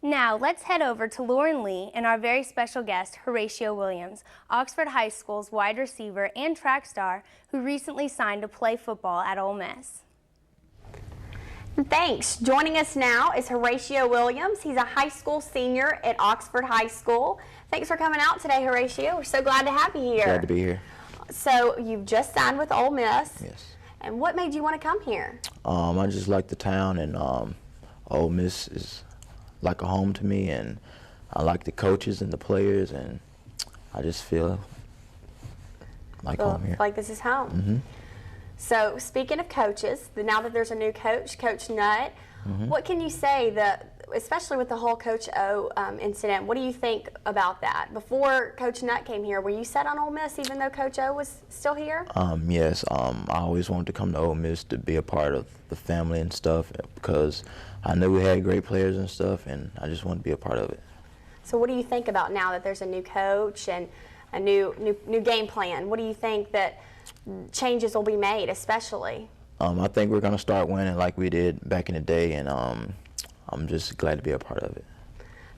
Now, let's head over to Lauren Lee and our very special guest, Horatio Williams, Oxford High School's wide receiver and track star who recently signed to play football at Ole Miss. Thanks. Joining us now is Horatio Williams. He's a high school senior at Oxford High School. Thanks for coming out today, Horatio. We're so glad to have you here. Glad to be here. So, you've just signed with Ole Miss. Yes. And what made you want to come here? I just like the town, and Ole Miss is like a home to me, and I like the coaches and the players, and I just feel like home here. Like this is home. Mm-hmm. So, speaking of coaches, now that there's a new coach, Coach Nutt, what can you say that, especially with the whole Coach O incident, what do you think about that? Before Coach Nutt came here, were you set on Ole Miss even though Coach O was still here? Yes, I always wanted to come to Ole Miss to be a part of the family and stuff because I knew we had great players and stuff, and I just wanted to be a part of it. So what do you think about now that there's a new coach and a new game plan? What do you think that changes will be made, especially? I think we're going to start winning like we did back in the day, and I'm just glad to be a part of it.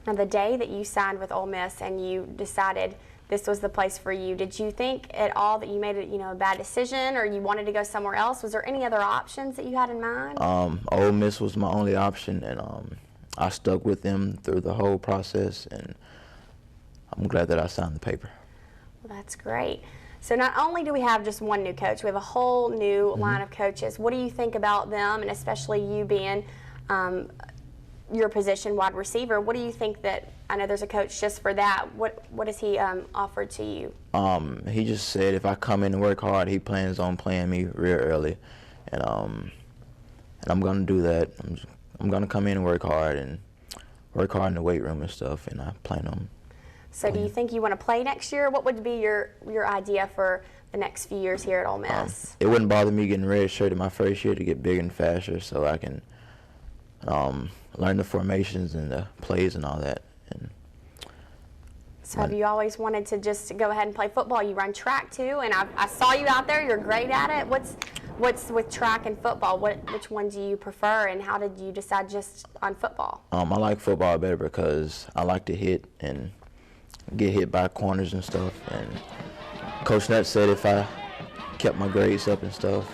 Now, the day that you signed with Ole Miss and you decided this was the place for you, did you think at all that you made a bad decision, or you wanted to go somewhere else? Was there any other options that you had in mind? Ole Miss was my only option, and I stuck with them through the whole process, and I'm glad that I signed the paper. Well, that's great. So not only do we have just one new coach, we have a whole new line of coaches. What do you think about them, and especially you being your position, wide receiver? What do you think that, I know there's a coach just for that, what has he offered to you? He just said if I come in and work hard, he plans on playing me real early, and I'm going to do that. I'm going to come in and work hard in the weight room and stuff, and I plan on. So do you think you want to play next year? What would be your idea for the next few years here at Ole Miss? It wouldn't bother me getting redshirted my first year to get bigger and faster, so I can learn the formations and the plays and all that. So have you always wanted to just go ahead and play football? You run track too, and I saw you out there. You're great at it. What's with track and football? Which one do you prefer, and how did you decide just on football? I like football better because I like to hit and get hit by corners and stuff. And Coach Nutt said if I kept my grades up and stuff,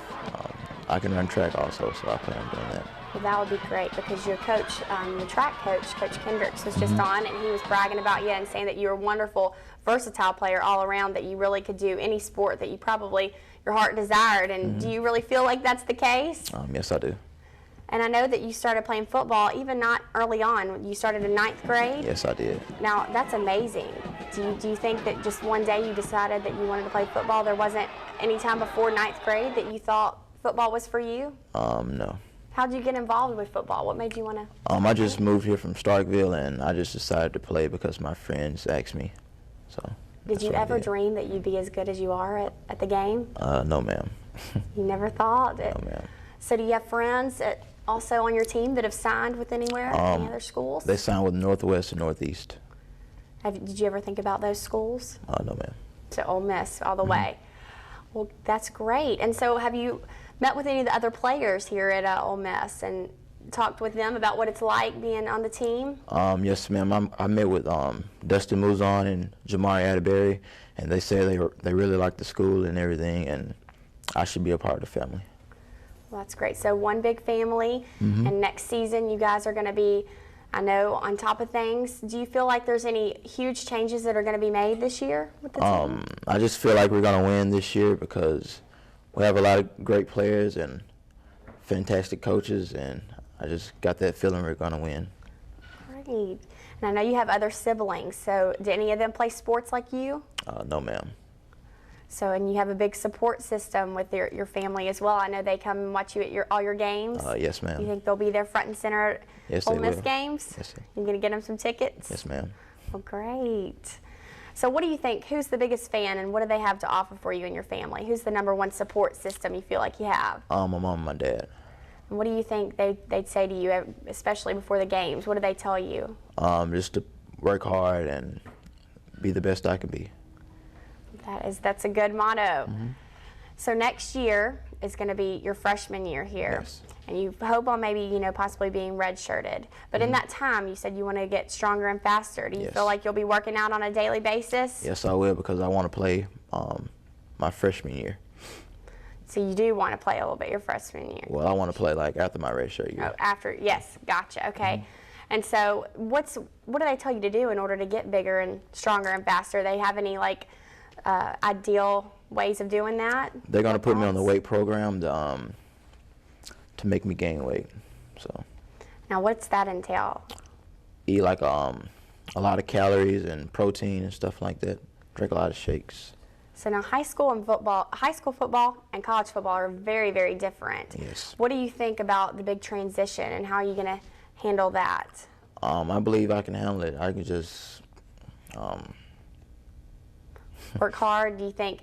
I can run track also, so I plan on doing that. Well, that would be great because your coach, your track coach, Coach Kendricks, was just on, and he was bragging about you and saying that you're a wonderful, versatile player all around, that you really could do any sport that you probably, your heart desired. And do you really feel like that's the case? Yes, I do. And I know that you started playing football even not early on. You started in 9th grade? Yes, I did. Now, that's amazing. Do you think that just one day you decided that you wanted to play football? There wasn't any time before 9th grade that you thought football was for you? No. How did you get involved with football? What made you want to? I just moved here from Starkville, and I just decided to play because my friends asked me. So. Did you ever dream that you'd be as good as you are at the game? No, ma'am. You never thought? No, ma'am. So do you have friends also on your team that have signed with anywhere, any other schools? They signed with Northwest and Northeast. Did you ever think about those schools? No, ma'am. To Ole Miss all the way. Well, that's great. And so have you met with any of the other players here at Ole Miss and talked with them about what it's like being on the team? Yes, ma'am. I met with Dustin Mouzon and Jamari Atterbury, and they say they really like the school and everything, and I should be a part of the family. Well, that's great. So one big family, and next season you guys are going to be, I know, on top of things. Do you feel like there's any huge changes that are going to be made this year with the team? I just feel like we're going to win this year because we have a lot of great players and fantastic coaches, and I just got that feeling we're going to win. Great. And I know you have other siblings, so do any of them play sports like you? No, ma'am. So, and you have a big support system with your family as well. I know they come and watch you at all your games. Yes, ma'am. You think they'll be there front and center at Ole Miss games? Yes, sir. You going to get them some tickets? Yes, ma'am. Well, great. So what do you think, who's the biggest fan, and what do they have to offer for you and your family? Who's the #1 support system you feel like you have? My mom and my dad. And what do you think they'd say to you, especially before the games? What do they tell you? Just to work hard and be the best I can be. That's a good motto. So next year is going to be your freshman year here. Yes. And you hope on maybe, possibly being redshirted. But in that time, you said you want to get stronger and faster. Do you Yes. feel like you'll be working out on a daily basis? Yes, I will, because I want to play my freshman year. So you do want to play a little bit your freshman year? Well, I want to play like after my redshirt year. Oh, after, yes, gotcha, okay. And so what do they tell you to do in order to get bigger and stronger and faster? They have any like ideal ways of doing that? They're going to put me on the Workouts? weight program to make me gain weight. So Now what's that entail? eat like a lot of calories and protein and stuff like that. Drink a lot of shakes. So now high school football and college football are very, very different. Yes. What do you think about the big transition and how are you going to handle that? I believe I can handle it. I can just Work hard? Do you think,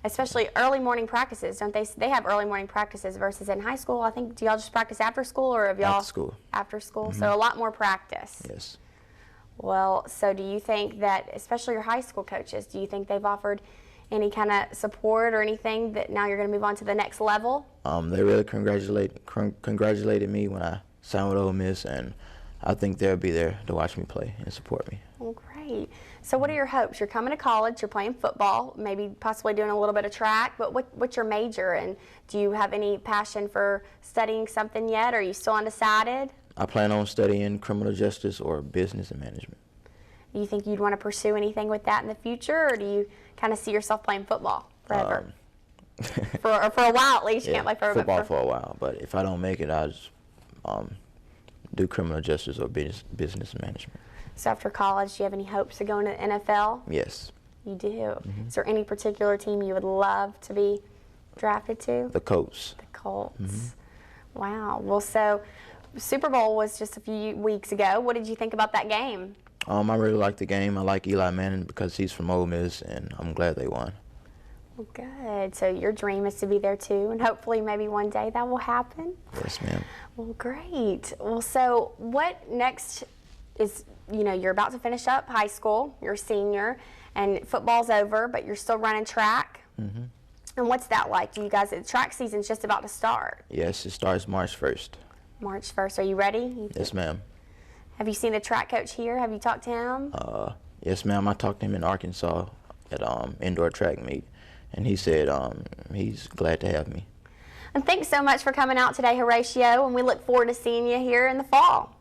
especially early morning practices, don't they have early morning practices versus in high school? I think, do y'all just practice after school or have y'all? After school. After school, so a lot more practice. Yes. Well, so do you think that, especially your high school coaches, do you think they've offered any kind of support or anything that now you're going to move on to the next level? They really congratulated me when I signed with Ole Miss, and I think they'll be there to watch me play and support me. Well, great. So what are your hopes? You're coming to college, you're playing football, maybe possibly doing a little bit of track, but what's your major, and do you have any passion for studying something yet, or are you still undecided? I plan on studying criminal justice or business and management. Do you think you'd want to pursue anything with that in the future, or do you kind of see yourself playing football forever? for a while at least, you can't play forever. Football for a while, but if I don't make it, I'll just do criminal justice or business and management. So after college, do you have any hopes of going to the NFL? Yes. You do. Is there any particular team you would love to be drafted to? The Colts. The Colts. Wow. Well, so Super Bowl was just a few weeks ago. What did you think about that game? I really like the game. I like Eli Manning because he's from Ole Miss, and I'm glad they won. Well, good. So your dream is to be there too, and hopefully maybe one day that will happen. Yes, ma'am. Well, great. Well, so what next is, you're about to finish up high school, you're a senior, and football's over, but you're still running track. And what's that like? Do you guys, the track season's just about to start. Yes, it starts March 1st. March 1st. Are you ready? Yes, ma'am. Have you seen the track coach here? Have you talked to him? Yes, ma'am. I talked to him in Arkansas at indoor track meet, and he said he's glad to have me. And thanks so much for coming out today, Horatio, and we look forward to seeing you here in the fall.